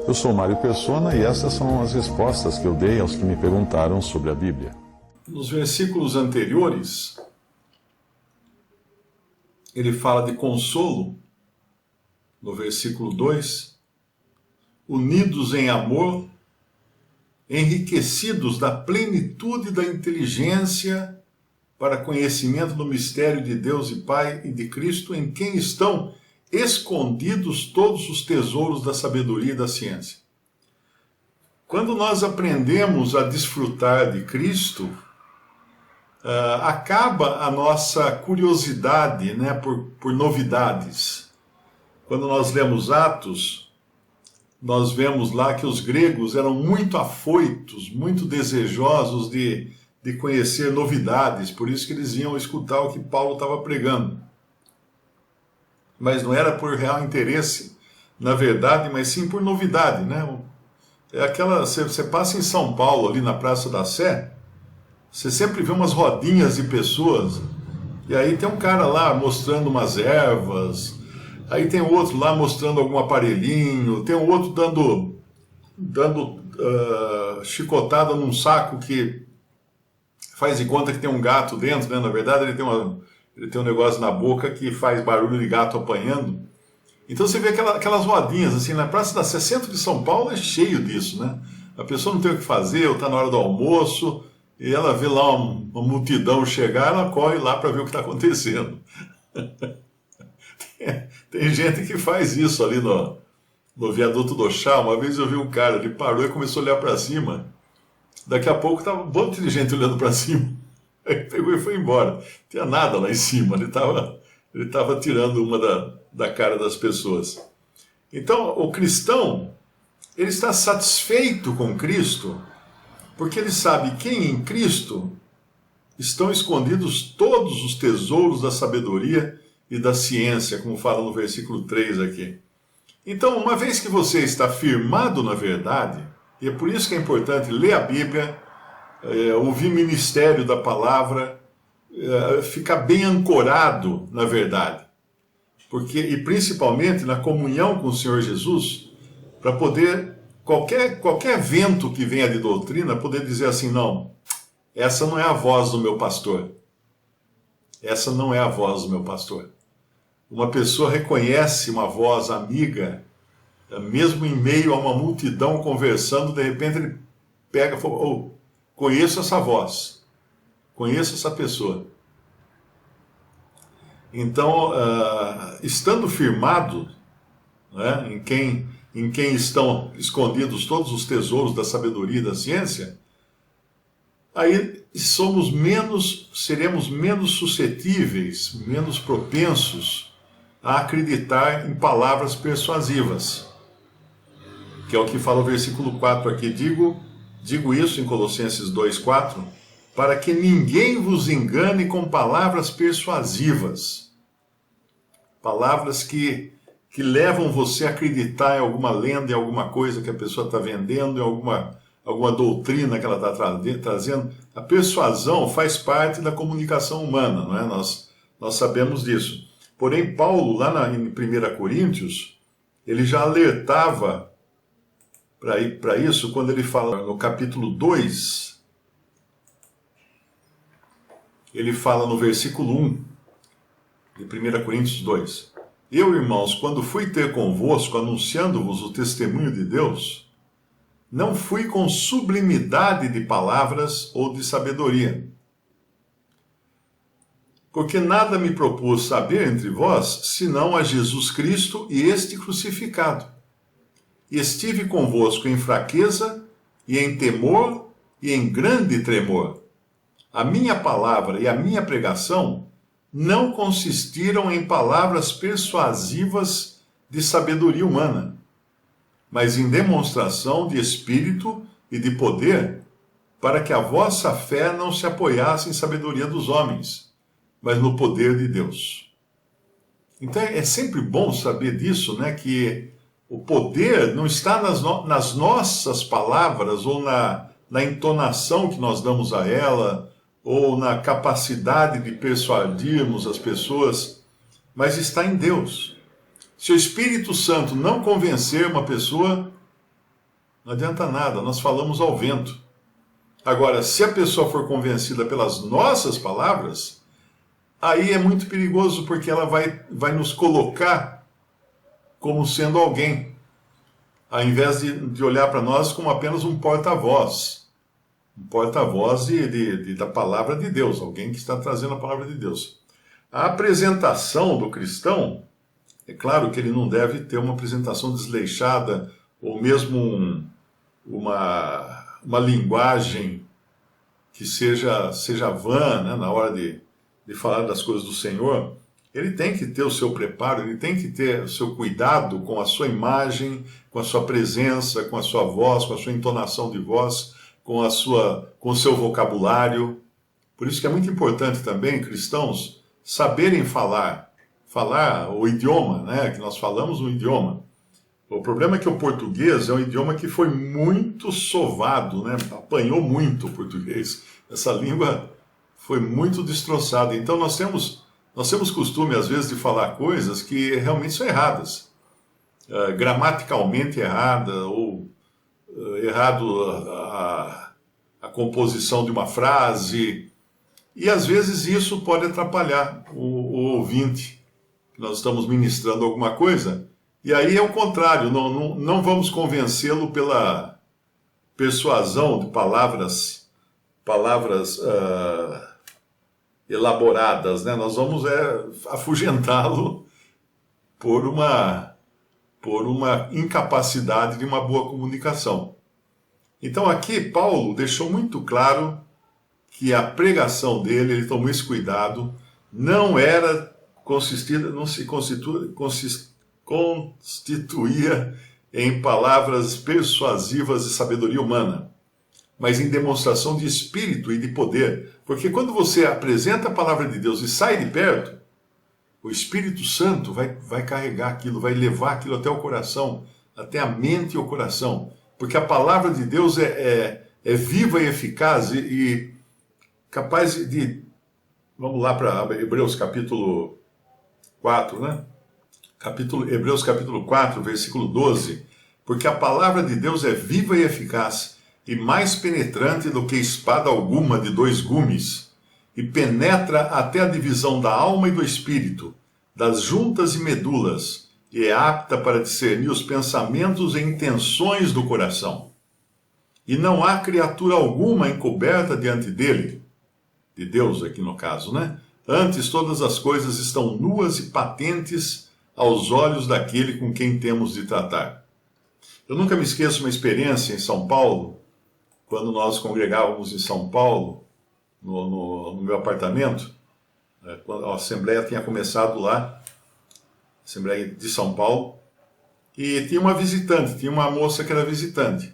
Eu sou Mário Persona e essas são as respostas que eu dei aos que me perguntaram sobre a Bíblia. Nos versículos anteriores, ele fala de consolo, no versículo 2, unidos em amor, enriquecidos da plenitude da inteligência para conhecimento do mistério de Deus e Pai e de Cristo, em quem estão escondidos todos os tesouros da sabedoria e da ciência. Quando nós aprendemos a desfrutar de Cristo, acaba a nossa curiosidade, né, por novidades. Quando nós lemos Atos, nós vemos lá que os gregos eram muito afoitos, muito desejosos de conhecer novidades, por isso que eles iam escutar o que Paulo estava pregando. Mas não era por real interesse, na verdade, mas sim por novidade, né? Você passa em São Paulo, ali na Praça da Sé, você sempre vê umas rodinhas de pessoas, e aí tem um cara lá mostrando umas ervas, aí tem outro lá mostrando algum aparelhinho, tem um outro dando chicotada num saco que faz de conta que tem um gato dentro, né? Na verdade ele tem um negócio na boca que faz barulho de gato apanhando. Então você vê aquelas rodinhas assim, na Praça da Sé, centro de São Paulo é cheio disso, né? A pessoa não tem o que fazer, ou está na hora do almoço, e ela vê lá uma multidão chegar, ela corre lá para ver o que está acontecendo. Tem gente que faz isso ali no viaduto do Chá. Uma vez eu vi um cara, ele parou e começou a olhar para cima. Daqui a pouco estava um monte de gente olhando para cima. Aí pegou e foi embora. Não tinha nada lá em cima, ele estava tirando uma da cara das pessoas. Então, o cristão, ele está satisfeito com Cristo, porque ele sabe que em Cristo estão escondidos todos os tesouros da sabedoria e da ciência, como fala no versículo 3 aqui. Então, uma vez que você está firmado na verdade, e é por isso que é importante ler a Bíblia, ouvir ministério da palavra, ficar bem ancorado na verdade, e principalmente na comunhão com o Senhor Jesus, para poder, qualquer vento que venha de doutrina, poder dizer assim, não, essa não é a voz do meu pastor. Essa não é a voz do meu pastor. Uma pessoa reconhece uma voz amiga, mesmo em meio a uma multidão conversando, de repente ele pega e fala, conheço essa voz, conheço essa pessoa. Então, estando firmado, né, em quem estão escondidos todos os tesouros da sabedoria e da ciência, aí seremos menos suscetíveis, menos propensos a acreditar em palavras persuasivas, que é o que fala o versículo 4 aqui. Digo isso em Colossenses 2,4, para que ninguém vos engane com palavras persuasivas, palavras que levam você a acreditar em alguma lenda, em alguma coisa que a pessoa está vendendo, em alguma doutrina que ela está trazendo. A persuasão faz parte da comunicação humana, não é? Nós sabemos disso. Porém, Paulo, lá em 1 Coríntios, ele já alertava para isso, quando ele fala no capítulo 2, ele fala no versículo 1, de 1 Coríntios 2. Eu, irmãos, quando fui ter convosco, anunciando-vos o testemunho de Deus, não fui com sublimidade de palavras ou de sabedoria, porque nada me propus saber entre vós, senão a Jesus Cristo e este crucificado. E estive convosco em fraqueza, e em temor, e em grande tremor. A minha palavra e a minha pregação não consistiram em palavras persuasivas de sabedoria humana, mas em demonstração de espírito e de poder, para que a vossa fé não se apoiasse em sabedoria dos homens, mas no poder de Deus. Então é sempre bom saber disso, né? Que o poder não está nas nossas palavras, ou na entonação que nós damos a ela, ou na capacidade de persuadirmos as pessoas, mas está em Deus. Se o Espírito Santo não convencer uma pessoa, não adianta nada, nós falamos ao vento. Agora, se a pessoa for convencida pelas nossas palavras, aí é muito perigoso, porque ela vai nos colocar como sendo alguém, ao invés de olhar para nós como apenas um porta-voz. Um porta-voz da palavra de Deus, alguém que está trazendo a palavra de Deus. A apresentação do cristão, é claro que ele não deve ter uma apresentação desleixada, ou mesmo uma linguagem que seja vã, né, na hora de falar das coisas do Senhor. Ele tem que ter o seu preparo, ele tem que ter o seu cuidado com a sua imagem, com a sua presença, com a sua voz, com a sua entonação de voz, com o seu vocabulário. Por isso que é muito importante também, cristãos, saberem falar o idioma, né, que nós falamos um idioma. O problema é que o português é um idioma que foi muito sovado, né, apanhou muito o português. Essa língua foi muito destroçada. Então nós temos costume, às vezes, de falar coisas que realmente são erradas. Gramaticalmente errada, ou errado a composição de uma frase. E às vezes isso pode atrapalhar o ouvinte. Nós estamos ministrando alguma coisa, e aí é o contrário, não vamos convencê-lo pela persuasão de palavras elaboradas, né? Nós vamos afugentá-lo por uma incapacidade de uma boa comunicação. Então aqui Paulo deixou muito claro que a pregação dele, ele tomou esse cuidado, não se constituía em palavras persuasivas de sabedoria humana, mas em demonstração de espírito e de poder. Porque quando você apresenta a palavra de Deus e sai de perto, o Espírito Santo vai carregar aquilo, vai levar aquilo até o coração, até a mente e o coração. Porque a palavra de Deus é viva e eficaz e capaz de... Vamos lá para Hebreus capítulo 4, né? Hebreus capítulo 4, versículo 12. Porque a palavra de Deus é viva e eficaz, e mais penetrante do que espada alguma de dois gumes, e penetra até a divisão da alma e do espírito, das juntas e medulas, e é apta para discernir os pensamentos e intenções do coração. E não há criatura alguma encoberta diante dele, de Deus aqui no caso, né? Antes todas as coisas estão nuas e patentes aos olhos daquele com quem temos de tratar. Eu nunca me esqueço uma experiência em São Paulo, quando nós congregávamos em São Paulo, no meu apartamento, quando a Assembleia tinha começado lá, Assembleia de São Paulo, e tinha uma visitante, tinha uma moça que era visitante.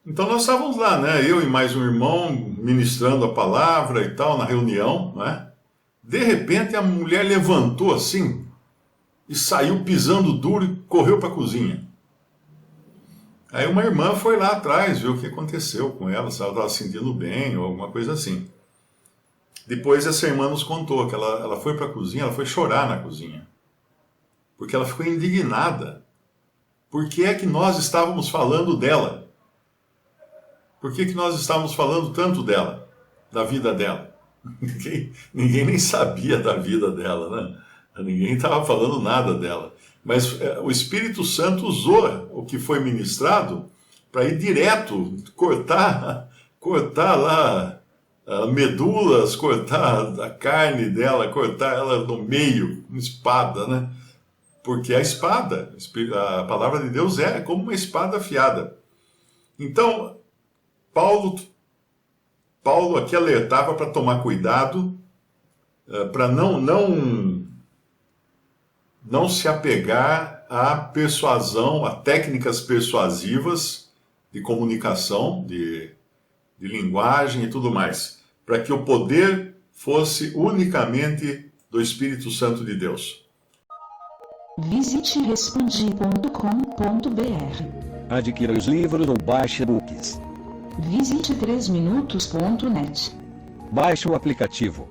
Então nós estávamos lá, né, eu e mais um irmão, ministrando a palavra e tal, na reunião, né? De repente a mulher levantou assim, e saiu pisando duro e correu para a cozinha. Aí uma irmã foi lá atrás, viu o que aconteceu com ela, se ela estava se sentindo bem ou alguma coisa assim. Depois essa irmã nos contou que ela foi para a cozinha, ela foi chorar na cozinha. Porque ela ficou indignada. Por que é que nós estávamos falando dela? Por que nós estávamos falando tanto dela, da vida dela? Ninguém nem sabia da vida dela, né? Ninguém estava falando nada dela. Mas o Espírito Santo usou o que foi ministrado para ir direto, cortar lá medulas, cortar a carne dela, cortar ela no meio, com espada, né? Porque a espada, a palavra de Deus é como uma espada afiada. Então, Paulo aqui alertava para tomar cuidado, para não se apegar à persuasão, a técnicas persuasivas de comunicação, de linguagem e tudo mais, para que o poder fosse unicamente do Espírito Santo de Deus. Visite respondi.com.br. Adquira os livros ou baixe e-books. Visite 3minutos.net. Baixe o aplicativo.